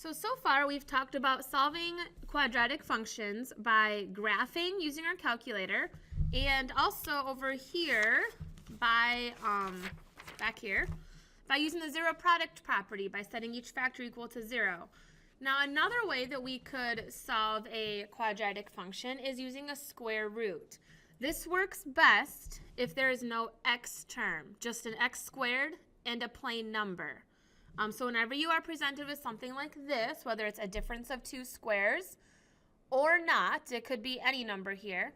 So far we've talked about solving quadratic functions by graphing using our calculator, and also over here by, back here, by using the zero product property by setting each factor equal to 0. Now another way that we could solve a quadratic function is using a square root. This works best if there is no x term, just an x squared and a plain number. So whenever you are presented with something like this, whether it's a difference of two squares or not, it could be any number here,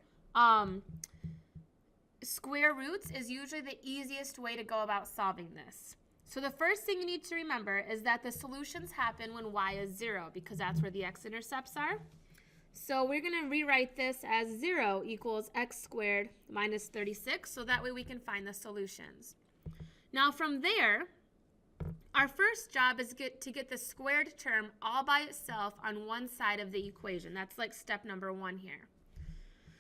square roots is usually the easiest way to go about solving this. So the first thing you need to remember is that the solutions happen when y is 0, because that's where the x-intercepts are. So we're going to rewrite this as 0 equals x squared minus 36, so that way we can find the solutions. Now from there, our first job is to get the squared term all by itself on one side of the equation. That's like step number 1 here.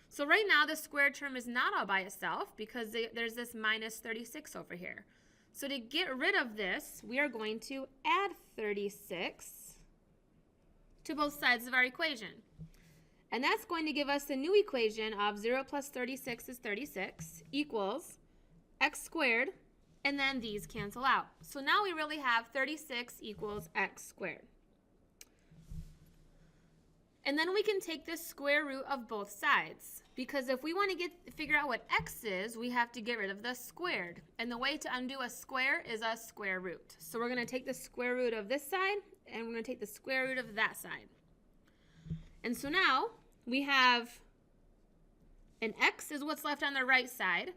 So right now the squared term is not all by itself because there's this minus 36 over here. So to get rid of this, we are going to add 36 to both sides of our equation. And that's going to give us a new equation of 0 plus 36 is 36 equals x squared, and then these cancel out. So now we really have 36 equals x squared. And then we can take the square root of both sides, because if we want to figure out what x is, we have to get rid of the squared. And the way to undo a square is a square root. So we're going to take the square root of this side, and we're going to take the square root of that side. And so now we have an x is what's left on the right side.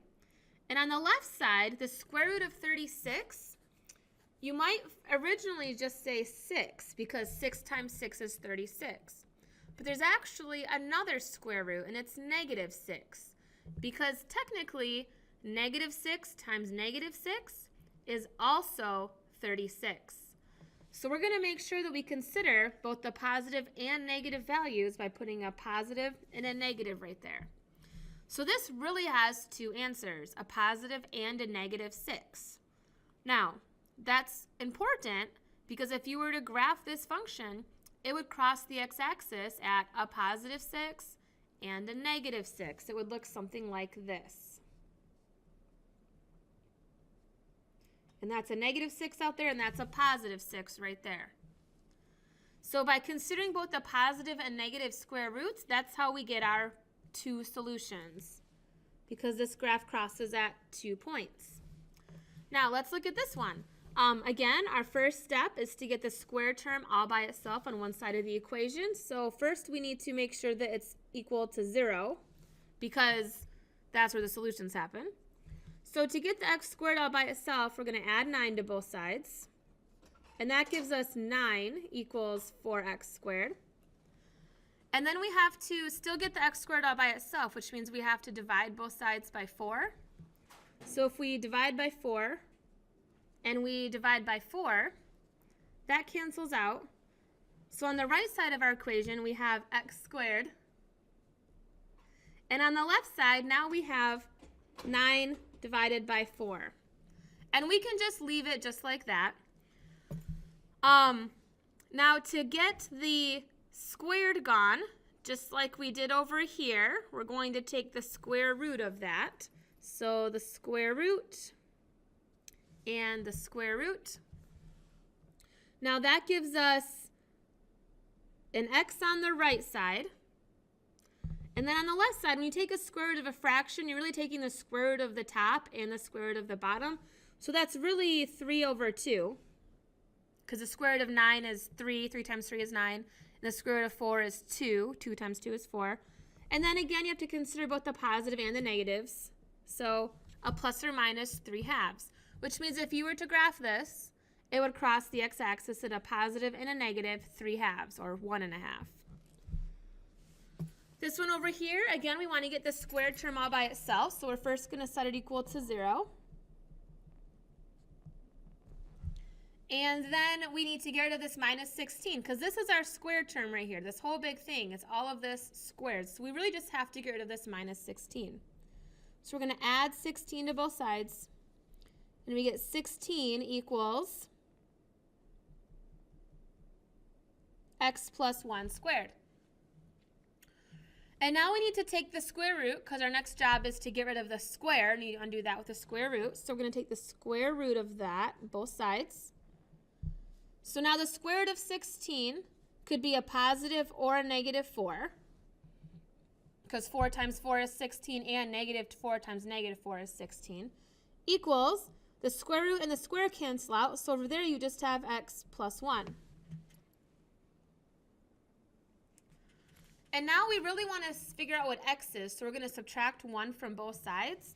And on the left side, the square root of 36, you might originally just say 6, because 6 times 6 is 36. But there's actually another square root, and it's negative 6, because technically negative 6 times negative 6 is also 36. So we're going to make sure that we consider both the positive and negative values by putting a positive and a negative right there. So this really has two answers, a positive and a negative 6. Now, that's important because if you were to graph this function, it would cross the x-axis at a positive 6 and a negative 6. It would look something like this. And that's a negative 6 out there, and that's a positive 6 right there. So by considering both the positive and negative square roots, that's how we get our two solutions, because this graph crosses at 2 points. Now let's look at this one. Again, our first step is to get the square term all by itself on one side of the equation. So first we need to make sure that it's equal to 0, because that's where the solutions happen. So to get the x squared all by itself, we're going to add 9 to both sides. And that gives us 9 equals 4x squared. And then we have to still get the x squared all by itself, which means we have to divide both sides by 4. So if we divide by 4 and we divide by 4, that cancels out. So on the right side of our equation, we have x squared. And on the left side, now we have 9 divided by 4. And we can just leave it just like that. Now to get the squared gone, just like we did over here, we're going to take the square root of that. So the square root and the square root. Now that gives us an x on the right side. And then on the left side, when you take a square root of a fraction, you're really taking the square root of the top and the square root of the bottom. So that's really 3 over 2, because the square root of 9 is 3. 3 times 3 is 9. And the square root of 4 is 2. 2 times 2 is 4. And then again, you have to consider both the positive and the negatives. So a plus or minus 3/2, which means if you were to graph this, it would cross the x-axis at a positive and a negative 3/2, or 1.5. This one over here, again, we want to get the squared term all by itself, so we're first going to set it equal to 0. And then we need to get rid of this minus 16, because this is our squared term right here. This whole big thing is all of this squared. So we really just have to get rid of this minus 16. So we're going to add 16 to both sides. And we get 16 equals x plus 1 squared. And now we need to take the square root because our next job is to get rid of the square. We need to undo that with the square root. So we're going to take the square root of that, both sides. So now the square root of 16 could be a positive or a negative 4. Because 4 times 4 is 16 and negative 4 times negative 4 is 16. Equals, the square root and the square cancel out. So over there you just have x plus 1. And now we really want to figure out what x is, so we're going to subtract 1 from both sides.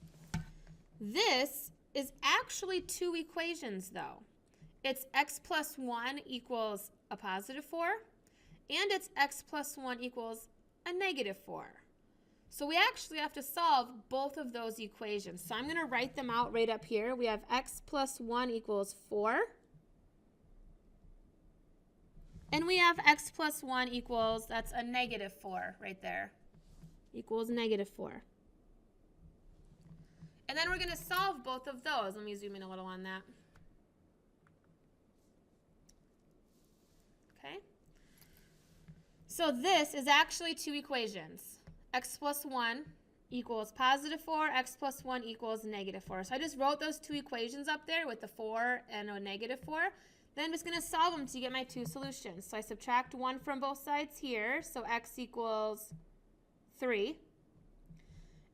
This is actually two equations, though. It's x plus 1 equals a positive 4, and it's x plus 1 equals a negative 4. So we actually have to solve both of those equations. So I'm going to write them out right up here. We have x plus 1 equals 4. And we have x plus 1 equals, that's a negative 4 right there, equals negative 4. And then we're going to solve both of those. Let me zoom in a little on that. Okay. So this is actually two equations. X plus 1 equals positive 4, x plus 1 equals negative 4. So I just wrote those two equations up there with the 4 and a negative 4. Then I'm just going to solve them to get my two solutions. So I subtract 1 from both sides here, so x equals 3.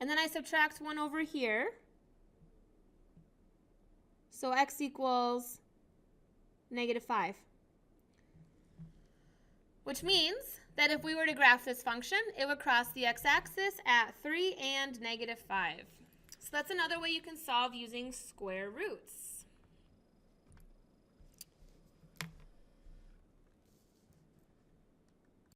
And then I subtract 1 over here, so x equals negative 5. Which means that if we were to graph this function, it would cross the x-axis at 3 and negative 5. So that's another way you can solve using square roots.